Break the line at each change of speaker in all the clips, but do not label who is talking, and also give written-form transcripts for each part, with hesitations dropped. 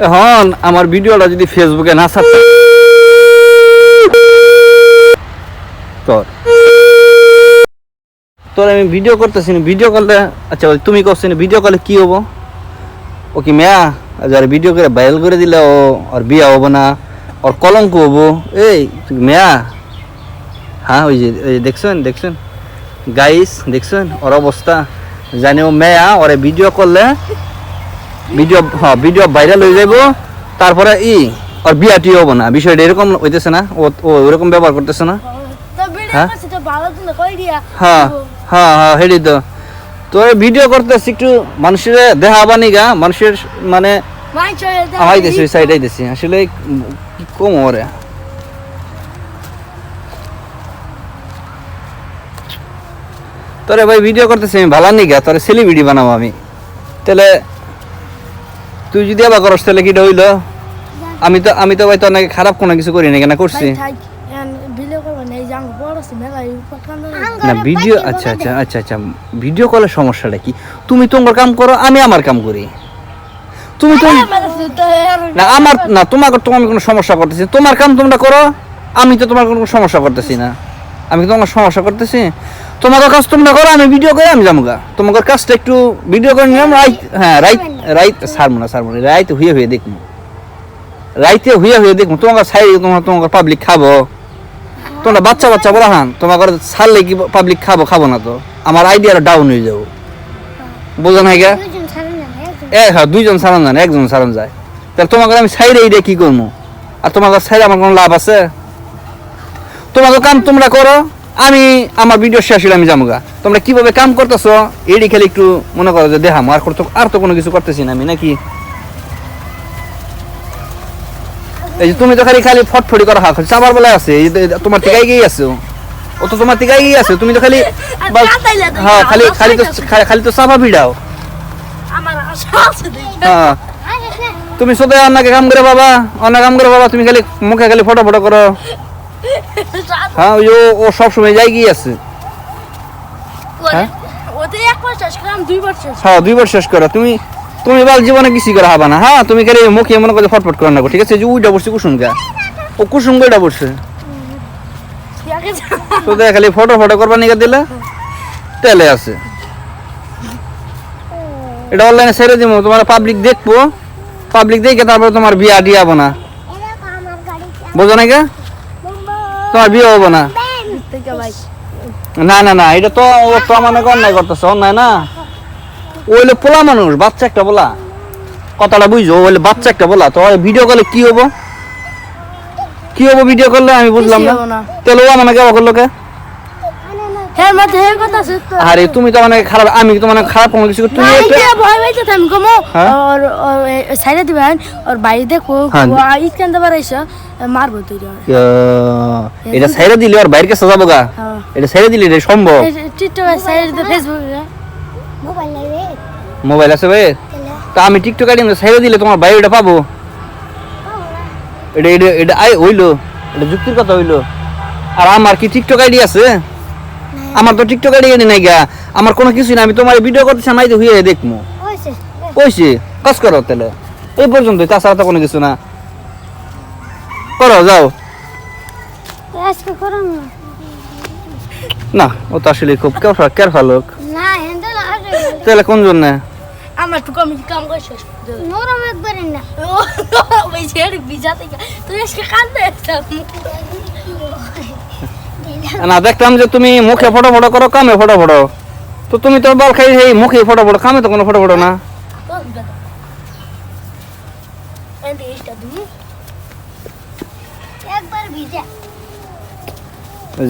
এখন আমার ভিডিওটা যদি ফেসবুকে না ছাড়তে তোর আমি ভিডিও করতেছি না, ভিডিও করলে আচ্ছা তুমি করছি না, ভিডিও করলে কি হবো? ও কি মেয়া যারা ভিডিও করে ভাইরাল করে দিলে ও ওর বিয়া হবো না, ওর কলঙ্ক হবো? এই মেয়া, হ্যাঁ ওই যে দেখছেন গাইস, দেখছেন ওর অবস্থা? জানি ও মেয়া, ওরে ভিডিও করলে ভিডিও ভাইরাল হয়ে যাবো, তারপরে ওর বিয়াটি হবো না। বিষয়টা এরকম হইতেছে না? ও ওরকম ব্যবহার করতেছে না? হ্যাঁ হ্যাঁ হ্যাঁ হ্যাঁ হেডি তো তোর ভিডিও করতেছি একটু মানুষের দেখাবানি গা, মানুষের মানে আইতেছি ওই সাইড আইতেছি আসলে কি কম ওরে। তোরে ভাই ভিডিও করতেছি আমি ভালো নি গা, তোরে সেলিব্রিটি বানাবো আমি। তাহলে তুই যদি আবার করস তাহলে কিটা হইলো? আমি তো ভাই তো অনেক খারাপ কোনো কিছু করি না, কেন করছি না ভিডিও? আচ্ছা আচ্ছা আচ্ছা আচ্ছা ভিডিও কলের সমস্যাটা কি? তুমি তোমার কাম করো, আমি আমার কাম করি। তুমি তো না আমার না তোমাকে তো আমি কোনো সমস্যা করতেছি, তোমার কাম তোমরা করো, আমি তো তোমার কোনো সমস্যা করতেছি না। আমি তোমার সমস্যা করতেছি? তোমাদের কাজ তোমরা করো, আমি ভিডিও করে আমি যাবো গা। তোমাদের কাজটা একটু ভিডিও করে নিলাম, হ্যাঁ রাইট সারবো না রাইতে হয়ে দেখবো, রাইতে হয়ে দেখবো তোমাকে সাই, তোমাকে পাবলিক খাবো। তোমরা বাচ্চা বলা হান, তোমার ছাড়লে কি পাবলিক খাবো না তো? আমার আইডিয়াটা ডাউন হয়ে যাবো, বোঝা নাই গা? হ্যাঁ দুইজন সারান যায়, একজন সারান যায়। তাহলে তোমাকে আমি সাইডে এইটা কি করবো? আর তোমাকে সাইডে আমার কোনো লাভ আছে? তোমাকে কাম তোমরা করো, আমি আমার ভিডিও শেষ হলে আমি যাবো গা। তোমরা কিভাবে কাম করতেছো এডি খালি একটু মনে করো যে দেখাম, আর তো কোনো কিছু করতেছি না আমি নাকি? এই যে তুমি তো খালি ফটফটি করা হাত চাবার বেলায় আছে, তোমার টিকাই গিয়ে আছো, ও তো তোমার টিকাই গিয়ে আছে, তুমি তো খালি হ্যাঁ খালি তো চাপা ভিড়াও। হ্যাঁ তুমি সোদে অন্যকে কাম করে বাবা, তুমি খালি মুখে খালি ফটো করো। হ্যাঁ ও সব সময় যাই গিয়ে আছে। হ্যাঁ 2 বার শেষ করো তুমি বাল জীবনে কিছু করে হবা না। হ্যাঁ তুমি খালি মুখে মনে করে ফটফট করে না, ঠিক আছে? যে উইটা বসছে কুসুম গা, ও কুসুম গইটা বসছে তো দেখ খালি ফটো করবা নিকা দিলে তেলে আছে। এটা অনলাইনে ছেড়ে দিব, তোমার পাবলিক দেখবো, পাবলিক দেখে তারপরে তোমার বিয়া দিয়াবো না, বোঝো না গা? তোমার বিয়ে হবো না। না না না এটা তো মানে অন্যায় করতেছে, অন্যায় না? ওইলে পোলা মানুষ, বাচ্চা একটা বলা, কথাটা বুঝছো? ওইলে বাচ্চা একটা বলা, তো ভিডিও করলে কি হবো ভিডিও করলে? আমি বুঝলাম না। তাহলে ও আমাকে কেবা করলো কে? আরে তুমি তো মানে খারাপ, আমি তো মানে খারাপ কোনো কিছু। তুমি এটা সাইরা দিলে ওর বাইরে কাছে যাবো গা, এটা সাইরা দিলে এটা সম্ভব? মোবাইল আছে ভাই, তা আমি টিকটক আইডি সাইরা দিলে তোমার বাইরে এটা পাবো? এটা হইলো, এটা যুক্তির কথা হইলো? আর আমার কি টিকটক আইডি আছে? আমার তো টিকটক আইডি নাই গা, আমার কোনো কিছু না। আমি তোমার ভিডিও করতেছি, আমি হইয়ে দেখবো কইছি কাজ করো তাহলে এই পর্যন্ত, তাছাড়া তো কোনো কিছু না। করো যাও না, ও তো আসলে খুব কেয়ারফুল লোক। তাহলে কোন জন্য
আমার তো কম কাম করছ নরম একবারে না ওই ছেড়ে বিজাতে তুই আজকে কাঁদতে
না? দেখতাম যে তুমি মুখে ফটো করো, কামে ফটো তো তুমি তো বল খাই এই মুখে ফটো কামে তো কোনো ফটো না।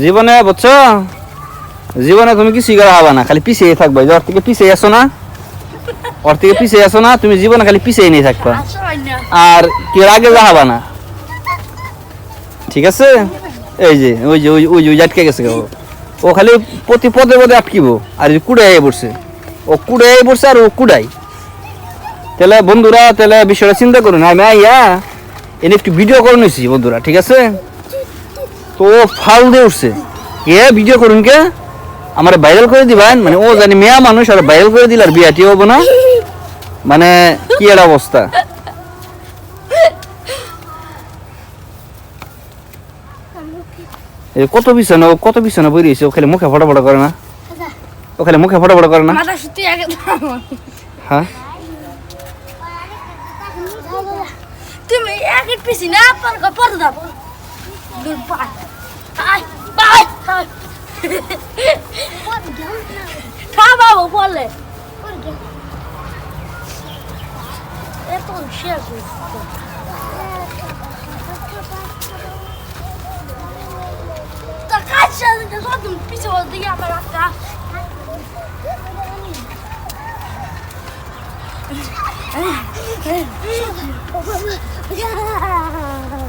জীবনে বুঝছো, জীবনে তুমি কি শিকার হবা না, খালি পিছিয়ে থাকবে। ওর থেকে পিছিয়ে আসো না, তুমি জীবনে খালি পিছিয়ে নিয়ে থাকবা, আর কি আগে যাবা না, ঠিক আছে? এই যে ওই আটকে গেছে, ও খালি প্রতি পদে আটকিব, আর কুড়াই পড়ছে, ও কুড়াই পড়ছে আর ও কুড়াই। তাহলে বন্ধুরা, তাহলে বিষয়টা চিন্তা করুন। আমি এনে একটু ভিডিও করে নিয়েছি বন্ধুরা, ঠিক আছে? তো ও ফাল দিয়ে উঠছে, কে ভিডিও করুন কে আমার ভাইরাল করে দিবেন, মানে ও জানি মেয়া মানুষ আর ভাইরাল করে দিলে আর বিয়াটি হবো না, মানে কি এর অবস্থা? এই কত বিছানা বই রয়েছে, ও খালি মুখে ফটাফটা করে না, ও খালি মুখে ফটাফটা করে না।
মাথা সুতি আগে
হ্যাঁ
তুমি এক পিছি না পর দাও দূর পাই আই বাই খা বাবু বলে এত শেষ তা কাছে যখন পিছে দিয়ে আমার রাখা Yeah.